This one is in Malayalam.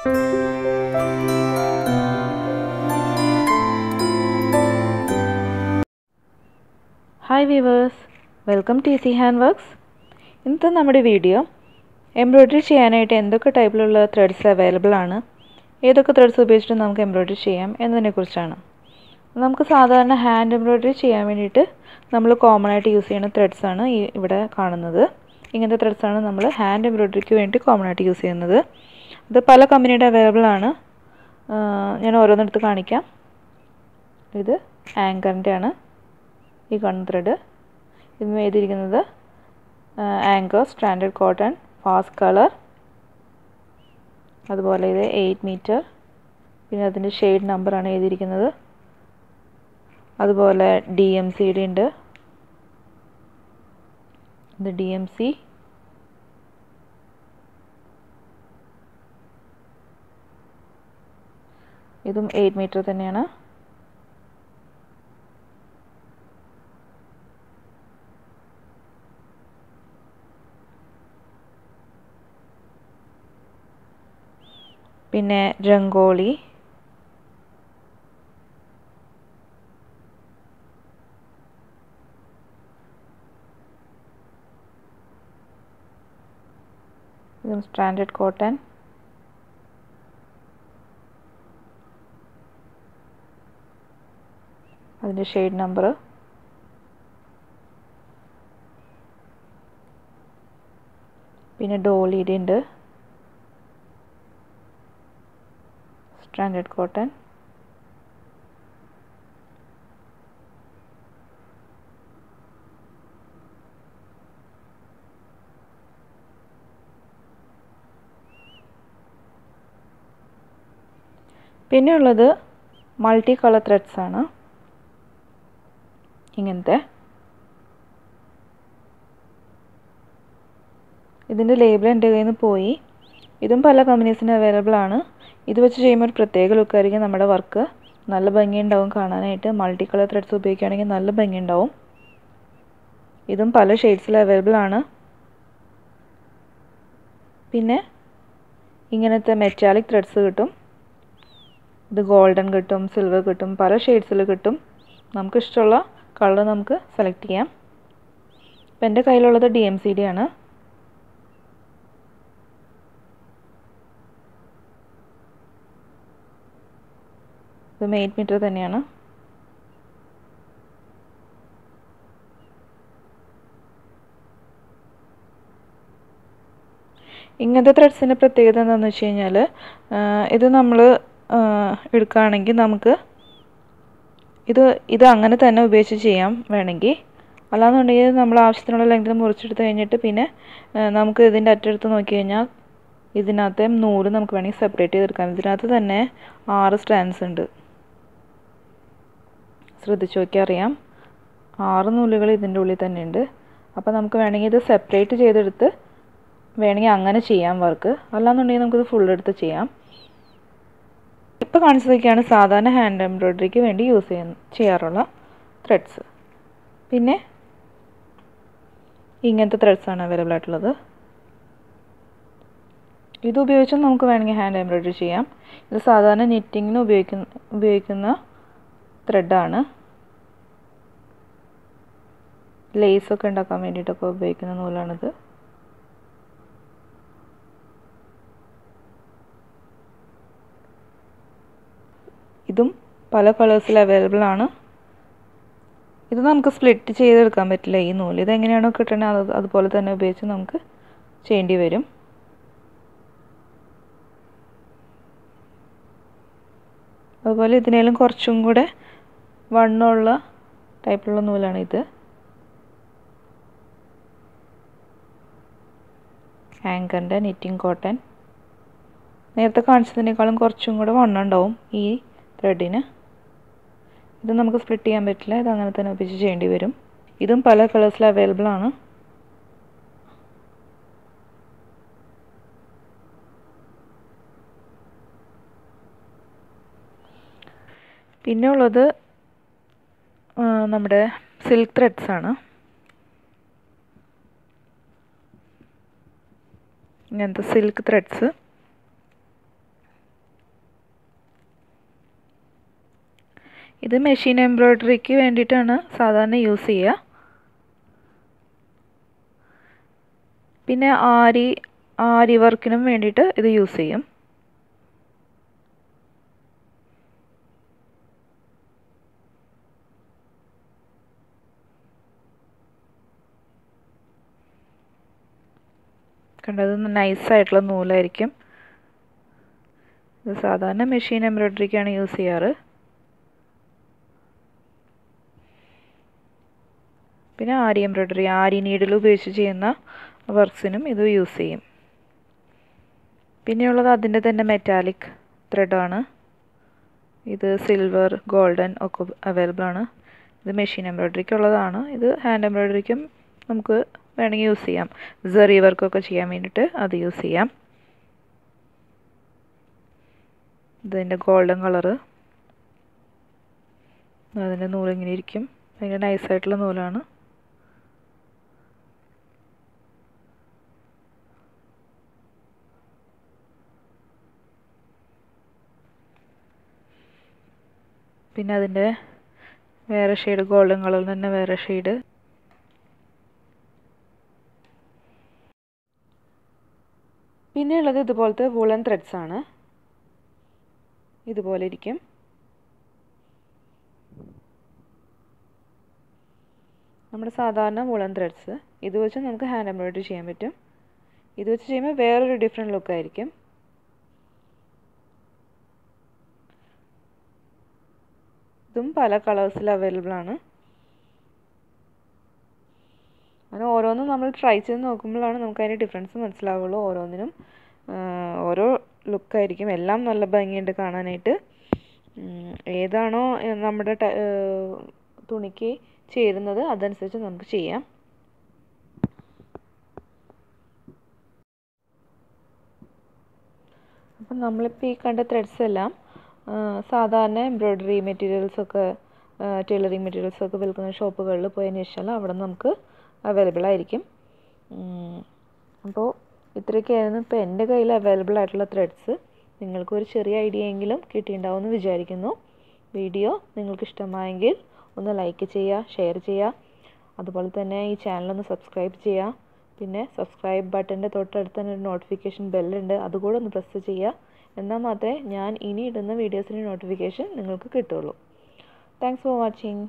Hi viewers, welcome to Easy Handworks. ഇന്നത്തെ നമ്മുടെ വീഡിയോ എംബ്രോയിഡറി ചെയ്യാനായിട്ട് എന്തൊക്കെ ടൈപ്പിലുള്ള ത്രെഡ്സ് അവൈലബിൾ ആണ്, ഏതൊക്കെ ത്രെഡ്സ് ഉപയോഗിച്ചിട്ട് നമുക്ക് എംബ്രോയിഡറി ചെയ്യാം എന്നതിനെക്കുറിച്ചാണ്. നമുക്ക് സാധാരണ ഹാൻഡ് എംബ്രോയിഡറി ചെയ്യാൻ വേണ്ടിയിട്ട് നമ്മൾ കോമൺ ആയിട്ട് യൂസ് ചെയ്യുന്ന ത്രെഡ്സ് ആണ് ഇവിടെ കാണുന്നത്. ഇങ്ങനത്തെ ത്രെഡ്സ് ആണ് നമ്മൾ ഹാൻഡ് എംബ്രോയിഡറിക്ക് വേണ്ടി കോമൺ ആയിട്ട് യൂസ് ചെയ്യുന്നത്. ഇത് പല കമ്പനിയുടെ അവൈലബിൾ ആണ്. ഞാൻ ഓരോന്നെടുത്ത് കാണിക്കാം. ഇത് ആങ്കറിൻ്റെ ആണ്. ഈ കാണുന്ന ത്രെഡ് ഇത് എഴുതിയിരിക്കുന്നത് anchor standard cotton fast colour, അതുപോലെ ഇത് 8 മീറ്റർ, പിന്നെ അതിൻ്റെ ഷെയ്ഡ് നമ്പറാണ് എഴുതിയിരിക്കുന്നത്. അതുപോലെ DMCയുടെ ഉണ്ട്. ഇത് DMC, ഇതും 8 മീറ്റർ തന്നെയാണ്. പിന്നെ രംഗോളി, ഇതും സ്റ്റാൻഡേർഡ് കോട്ടൺ, അതിൻ്റെ ഷെയ്ഡ് നമ്പർ, പിന്നെ ഡോളിയുടെ ഉണ്ട് സ്റ്റാൻഡേർഡ് കോട്ടൺ, പിന്നെ ഉള്ളത് മൾട്ടി കളർ ത്രെഡ്സ് ആണ്. ഇങ്ങനത്തെ ഇതിൻ്റെ ലേബിൾ എൻ്റെ കയ്യിൽ നിന്ന് പോയി. ഇതും പല കമ്പനീസിന് അവൈലബിൾ ആണ്. ഇത് വെച്ച് ചെയ്യുമ്പോൾ ഒരു പ്രത്യേക ലുക്കായിരിക്കും നമ്മുടെ വർക്ക്. നല്ല ഭംഗിയുണ്ടാവും കാണാനായിട്ട്. മൾട്ടി കളർ ത്രെഡ്സ് ഉപയോഗിക്കുകയാണെങ്കിൽ നല്ല ഭംഗിയുണ്ടാവും. ഇതും പല ഷെയ്ഡ്സിൽ അവൈലബിൾ ആണ്. പിന്നെ ഇങ്ങനത്തെ മെറ്റാലിക് ത്രെഡ്സ് കിട്ടും. ഇത് ഗോൾഡൻ കിട്ടും, സിൽവർ കിട്ടും, പല ഷെയ്ഡ്സിൽ കിട്ടും. നമുക്ക് ഇഷ്ടമുള്ള കളർ നമുക്ക് സെലക്ട് ചെയ്യാം. ഇപ്പം എൻ്റെ കയ്യിലുള്ളത് DMCയുടെ ആണ്. ഇതും 8 മീറ്റർ തന്നെയാണ്. ഇങ്ങനത്തെ ത്രെഡ്സിൻ്റെ പ്രത്യേകത എന്താണെന്ന് വെച്ച് കഴിഞ്ഞാൽ ഇത് നമ്മൾ എടുക്കുകയാണെങ്കിൽ നമുക്ക് ഇത് അങ്ങനെ തന്നെ ഉപയോഗിച്ച് ചെയ്യാം വേണമെങ്കിൽ. അല്ലാന്നുണ്ടെങ്കിൽ നമ്മൾ ആവശ്യത്തിനുള്ള ലെങ്ത്തിൽ മുറിച്ചെടുത്ത് കഴിഞ്ഞിട്ട് പിന്നെ നമുക്ക് ഇതിൻ്റെ അറ്റെടുത്ത് നോക്കി കഴിഞ്ഞാൽ ഇതിനകത്തെ നൂല് നമുക്ക് വേണമെങ്കിൽ സെപ്പറേറ്റ് ചെയ്തെടുക്കാം. ഇതിനകത്ത് തന്നെ 6 സ്ട്രാൻഡ്സ് ഉണ്ട്. ശ്രദ്ധിച്ച് നോക്കിയാൽ അറിയാം, 6 നൂലുകൾ ഇതിൻ്റെ ഉള്ളിൽ തന്നെ ഉണ്ട്. അപ്പോൾ നമുക്ക് വേണമെങ്കിൽ ഇത് സെപ്പറേറ്റ് ചെയ്തെടുത്ത് വേണമെങ്കിൽ അങ്ങനെ ചെയ്യാം വർക്ക്. അല്ലാന്നുണ്ടെങ്കിൽ നമുക്കിത് ഫുൾ എടുത്ത് ചെയ്യാം. ഇപ്പോൾ കാണിച്ചതൊക്കെയാണ് സാധാരണ ഹാൻഡ് എംബ്രോയിഡറിക്ക് വേണ്ടി ചെയ്യാറുള്ള ത്രെഡ്സ്. പിന്നെ ഇങ്ങനത്തെ ത്രെഡ്സാണ് അവൈലബിൾ ആയിട്ടുള്ളത്. ഇത് ഉപയോഗിച്ചും നമുക്ക് വേണമെങ്കിൽ ഹാൻഡ് എംബ്രോയിഡറി ചെയ്യാം. ഇത് സാധാരണ നിറ്റിങ്ങിന് ഉപയോഗിക്കുന്ന ത്രെഡാണ്. ലേസൊക്കെ ഉണ്ടാക്കാൻ വേണ്ടിയിട്ടൊക്കെ ഉപയോഗിക്കുന്ന നൂലാണിത്. ഇതും പല കളേഴ്സിൽ അവൈലബിൾ ആണ്. ഇത് നമുക്ക് സ്പ്ലിറ്റ് ചെയ്തെടുക്കാൻ പറ്റില്ല ഈ നൂല്. ഇതെങ്ങനെയാണോ കിട്ടണത് അതുപോലെ തന്നെ ഉപയോഗിച്ച് നമുക്ക് ചെയ്യേണ്ടി വരും. അതുപോലെ ഇതിനേലും കുറച്ചും കൂടെ വണ്ണമുള്ള ടൈപ്പിലുള്ള നൂലാണ് ഇത്. ആങ്കറിൻ്റെ നിറ്റിംഗ് കോട്ടൺ. നേരത്തെ കാണിച്ചതിനേക്കാളും കുറച്ചും കൂടെ വണ്ണം ഉണ്ടാവും ഈ ത്രെഡിന്. ഇത് നമുക്ക് സ്പ്ലിറ്റ് ചെയ്യാൻ പറ്റില്ല. ഇത് അങ്ങനെ തന്നെ ഉപയോഗിച്ച് ചെയ്യേണ്ടി വരും. ഇതും പല കളേഴ്സിൽ അവൈലബിൾ ആണ്. പിന്നെ ഉള്ളത് നമ്മുടെ സിൽക്ക് ത്രെഡ്സ് ആണ്. ഇങ്ങനത്തെ സിൽക്ക് ത്രെഡ്സ് ഇത് മെഷീൻ എംബ്രോയ്ഡറിക്ക് വേണ്ടിയിട്ടാണ് സാധാരണ യൂസ് ചെയ്യുക. പിന്നെ ആരി വർക്കിനും വേണ്ടിയിട്ട് ഇത് യൂസ് ചെയ്യും. കണ്ടത് നൈസായിട്ടുള്ള നൂലായിരിക്കും. ഇത് സാധാരണ മെഷീൻ എംബ്രോയ്ഡറിക്കാണ് യൂസ് ചെയ്യാറ്. പിന്നെ ആരി എംബ്രോയ്ഡറി, ആരി നീഡിൽ ഉപയോഗിച്ച് ചെയ്യുന്ന വർക്ക്സിനും ഇത് യൂസ് ചെയ്യും. പിന്നെയുള്ളത് അതിൻ്റെ തന്നെ മെറ്റാലിക് ത്രെഡാണ്. ഇത് സിൽവർ, ഗോൾഡൻ ഒക്കെ അവൈലബിൾ ആണ്. ഇത് മെഷീൻ എംബ്രോയ്ഡറിക്കുള്ളതാണ്. ഇത് ഹാൻഡ് എംബ്രോയ്ഡറിക്കും നമുക്ക് വേണമെങ്കിൽ യൂസ് ചെയ്യാം. സെറി വർക്കൊക്കെ ചെയ്യാൻ വേണ്ടിയിട്ട് അത് യൂസ് ചെയ്യാം. ഇതിൻ്റെ ഗോൾഡൻ കളറ്, അതിൻ്റെ നൂലിങ്ങനെ ഇരിക്കും. ഭയങ്കര നൈസായിട്ടുള്ള നൂലാണ്. പിന്നെ അതിൻ്റെ വേറെ ഷെയ്ഡ്, ഗോൾഡൻ കളറിൽ തന്നെ വേറെ ഷെയ്ഡ്. പിന്നെയുള്ളത് ഇതുപോലത്തെ വൂളൻ ത്രെഡ്സ് ആണ്. ഇതുപോലെ ഇരിക്കും. നമ്മുടെ സാധാരണ വൂളൻ ത്രെഡ്സ് ഇത് വെച്ച് നമുക്ക് ഹാൻഡ് എംബ്രോയ്ഡറി ചെയ്യാൻ പറ്റും. ഇത് വെച്ച് ചെയ്യുമ്പോൾ വേറൊരു ഡിഫറെൻറ്റ് ലുക്കായിരിക്കും. ഇതും പല കളേഴ്സിൽ അവൈലബിൾ ആണ്. അങ്ങനെ ഓരോന്നും നമ്മൾ ട്രൈ ചെയ്ത് നോക്കുമ്പോഴാണ് നമുക്ക് അതിൻ്റെ ഡിഫറൻസ് മനസ്സിലാവുള്ളൂ. ഓരോന്നിനും ഓരോ ലുക്കായിരിക്കും. എല്ലാം നല്ല ഭംഗിയുണ്ട് കാണാനായിട്ട്. ഏതാണോ നമ്മുടെ തുണിക്ക് ചേരുന്നത് അതനുസരിച്ച് നമുക്ക് ചെയ്യാം. അപ്പം നമ്മളിപ്പോൾ ഈ കണ്ട ത്രെഡ്സ് എല്ലാം സാധാരണ എംബ്രോയ്ഡറി മെറ്റീരിയൽസൊക്കെ, ടൈലറിങ് മെറ്റീരിയൽസൊക്കെ വിൽക്കുന്ന ഷോപ്പുകളിൽ പോയി അന്വേഷിച്ചാൽ അവിടെ നമുക്ക് അവൈലബിൾ ആയിരിക്കും. അപ്പോൾ ഇത്രയൊക്കെയായിരുന്നു ഇപ്പോൾ എൻ്റെ കയ്യിൽ അവൈലബിൾ ആയിട്ടുള്ള ത്രെഡ്സ്. നിങ്ങൾക്കൊരു ചെറിയ ഐഡിയ എങ്കിലും കിട്ടിയിട്ടുണ്ടാവുമെന്ന് വിചാരിക്കുന്നു. വീഡിയോ നിങ്ങൾക്ക് ഇഷ്ടമായെങ്കിൽ ഒന്ന് ലൈക്ക് ചെയ്യുക, ഷെയർ ചെയ്യുക. അതുപോലെ തന്നെ ഈ ചാനലൊന്ന് സബ്സ്ക്രൈബ് ചെയ്യുക. പിന്നെ സബ്സ്ക്രൈബ് ബട്ടൻ്റെ തൊട്ടടുത്ത് തന്നെ ഒരു നോട്ടിഫിക്കേഷൻ ബെല്ലുണ്ട്, അതുകൂടെ ഒന്ന് പ്രസ് ചെയ്യുക. എന്നാൽ മാത്രമേ ഞാൻ ഇനി ഇടുന്ന വീഡിയോസിൻ്റെ നോട്ടിഫിക്കേഷൻ നിങ്ങൾക്ക് കിട്ടുള്ളൂ. Thanks for watching.